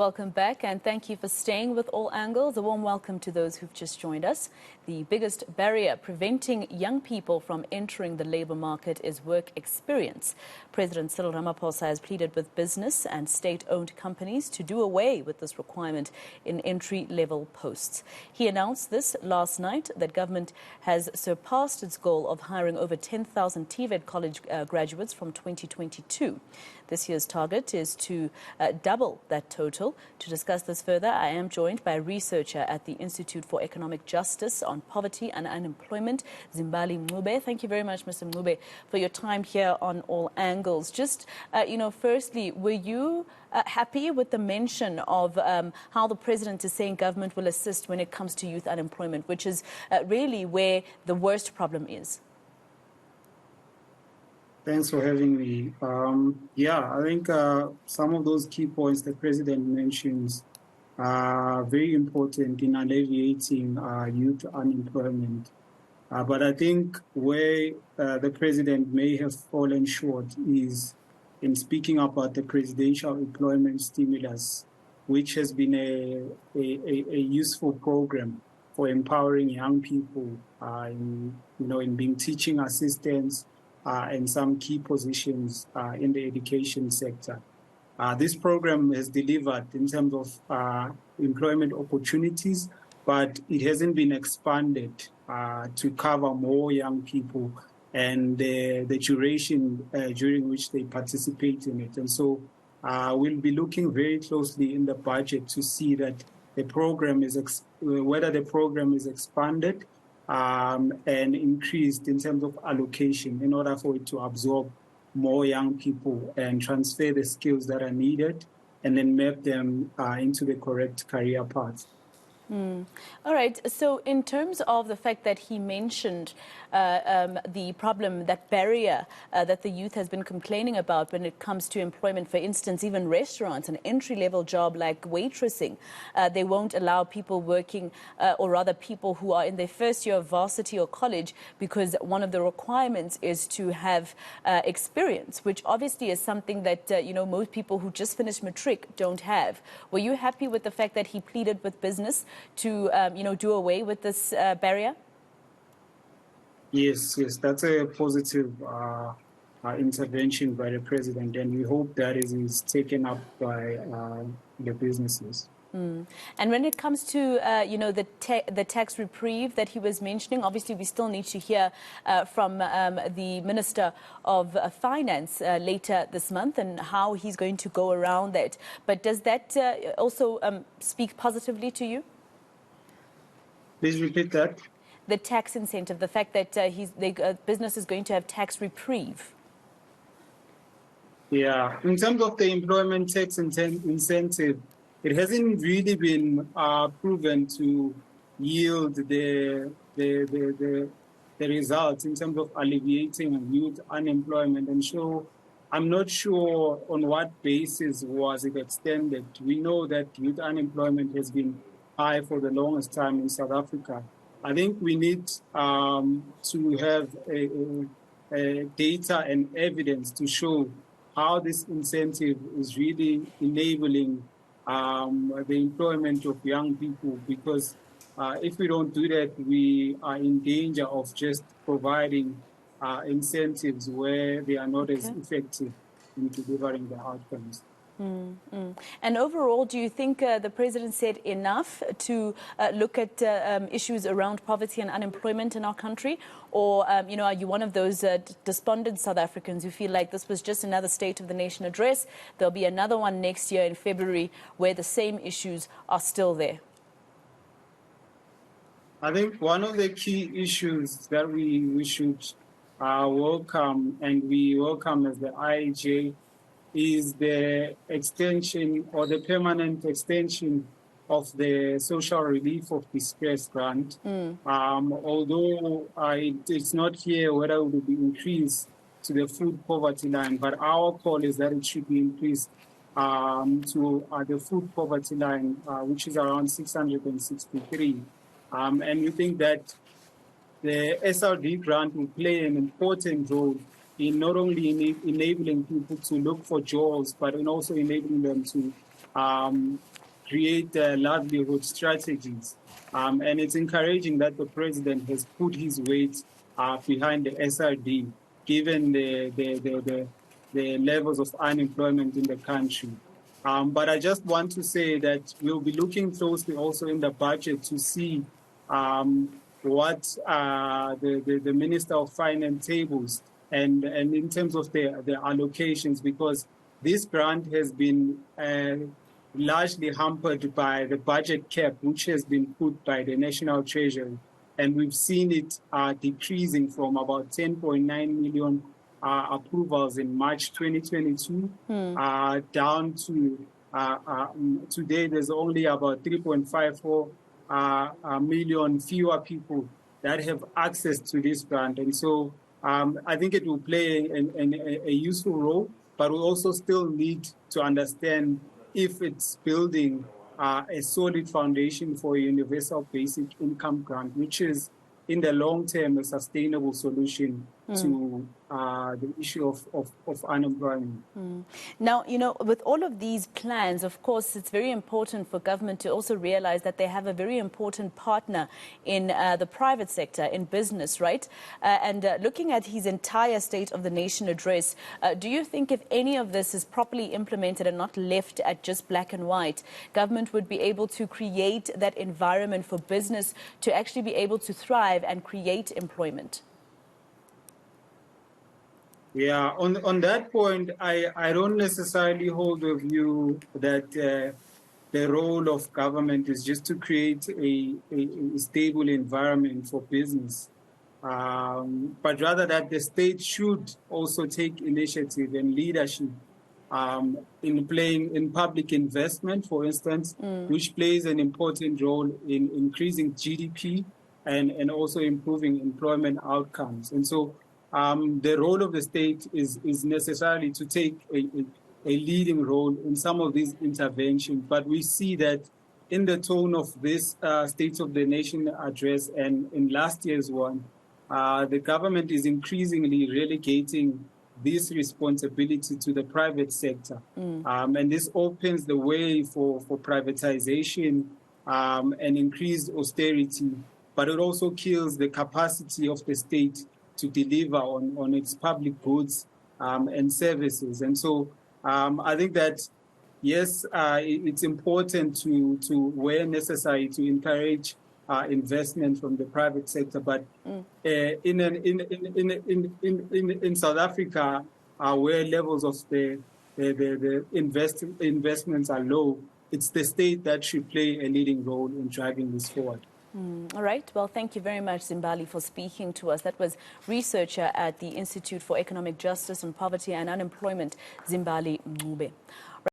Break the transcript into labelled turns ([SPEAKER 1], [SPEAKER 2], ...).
[SPEAKER 1] Welcome back, and thank you for staying with All Angles. A warm welcome to those who've just joined us. The biggest barrier preventing young people from entering the labour market is work experience. President Cyril Ramaphosa has pleaded with business and state-owned companies to do away with this requirement in entry-level posts. He announced this last night, that government has surpassed its goal of hiring over 10,000 TVET college graduates from 2022. This year's target is to double that total. To discuss this further, I am joined by a researcher at the Institute for Economic Justice on Poverty and Unemployment, Zimbali Mncube. Thank you very much, Mr. Mncube, for your time here on All Angles. Just, firstly, were you happy with the mention of how the president is saying government will assist when it comes to youth unemployment, which is really where the worst problem is?
[SPEAKER 2] Thanks for having me. I think some of those key points the president mentions are very important in alleviating youth unemployment. But I think where the president may have fallen short is in speaking about the presidential employment stimulus, which has been a useful program for empowering young people in being teaching assistants, and some key positions in the education sector. This program has delivered in terms of employment opportunities, but it hasn't been expanded to cover more young people and the duration during which they participate in it. And so we'll be looking very closely in the budget to see that the program is whether the program is expanded and increased in terms of allocation in order for it to absorb more young people and transfer the skills that are needed and then map them into the correct career paths.
[SPEAKER 1] All right. So in terms of the fact that he mentioned the problem, that barrier that the youth has been complaining about when it comes to employment, for instance, even restaurants, an entry-level job like waitressing, they won't allow people working or rather people who are in their first year of varsity or college because one of the requirements is to have experience, which obviously is something that, most people who just finished matric don't have. Were you happy with the fact that he pleaded with business to, do away with this barrier?
[SPEAKER 2] Yes, that's a positive intervention by the president, and we hope that is taken up by the businesses.
[SPEAKER 1] And when it comes to, the tax reprieve that he was mentioning, obviously we still need to hear from the Minister of Finance later this month and how he's going to go around that. But does that also speak positively to you?
[SPEAKER 2] Please repeat that.
[SPEAKER 1] The tax incentive, the fact that business is going to have tax reprieve.
[SPEAKER 2] Yeah, in terms of the employment tax incentive, it hasn't really been proven to yield the results in terms of alleviating youth unemployment. And so I'm not sure on what basis was it extended. We know that youth unemployment has been high for the longest time in South Africa. I think we need to have a data and evidence to show how this incentive is really enabling the employment of young people, because if we don't do that, we are in danger of just providing incentives where they are not as effective in delivering the outcomes.
[SPEAKER 1] And overall, do you think the president said enough to look at issues around poverty and unemployment in our country? Or, are you one of those despondent South Africans who feel like this was just another State of the Nation address? There'll be another one next year in February where the same issues are still there.
[SPEAKER 2] I think one of the key issues that we should welcome, and we welcome as the IAJ, is the extension or the permanent extension of the social relief of distress grant. Although it's not here whether it will be increased to the food poverty line, but our call is that it should be increased to the food poverty line, which is around 663. And we think that the SRD grant will play an important role in not only enabling people to look for jobs, but in also enabling them to create livelihood strategies. And it's encouraging that the president has put his weight behind the SRD, given the levels of unemployment in the country. But I just want to say that we'll be looking closely also in the budget to see what the Minister of Finance tables and in terms of the allocations, because this grant has been largely hampered by the budget cap, which has been put by the National Treasury. And we've seen it decreasing from about 10.9 million approvals in March 2022 down to today there's only about 3.54 million fewer people that have access to this grant. And so I think it will play a useful role, but we also still need to understand if it's building a solid foundation for a universal basic income grant, which is in the long term a sustainable solution to the issue of unemployment.
[SPEAKER 1] Now, with all of these plans, of course, it's very important for government to also realize that they have a very important partner in the private sector, in business, right? And looking at his entire State of the Nation address, do you think if any of this is properly implemented and not left at just black and white, government would be able to create that environment for business to actually be able to thrive and create employment?
[SPEAKER 2] Yeah, on that point, I don't necessarily hold the view that the role of government is just to create a stable environment for business, but rather that the state should also take initiative and leadership in public investment, for instance, which plays an important role in increasing GDP and also improving employment outcomes. And so the role of the state is necessarily to take a leading role in some of these interventions. But we see that in the tone of this State of the Nation address and in last year's one, the government is increasingly relegating this responsibility to the private sector. And this opens the way for privatization and increased austerity, but it also kills the capacity of the state to deliver on its public goods and services. And so I think that, yes, it's important to where necessary, to encourage investment from the private sector. But in South Africa, where levels of the investments are low, it's the state that should play a leading role in driving this forward.
[SPEAKER 1] All right. Well, thank you very much, Zimbali, for speaking to us. That was researcher at the Institute for Economic Justice on Poverty and Unemployment, Zimbali Mncube.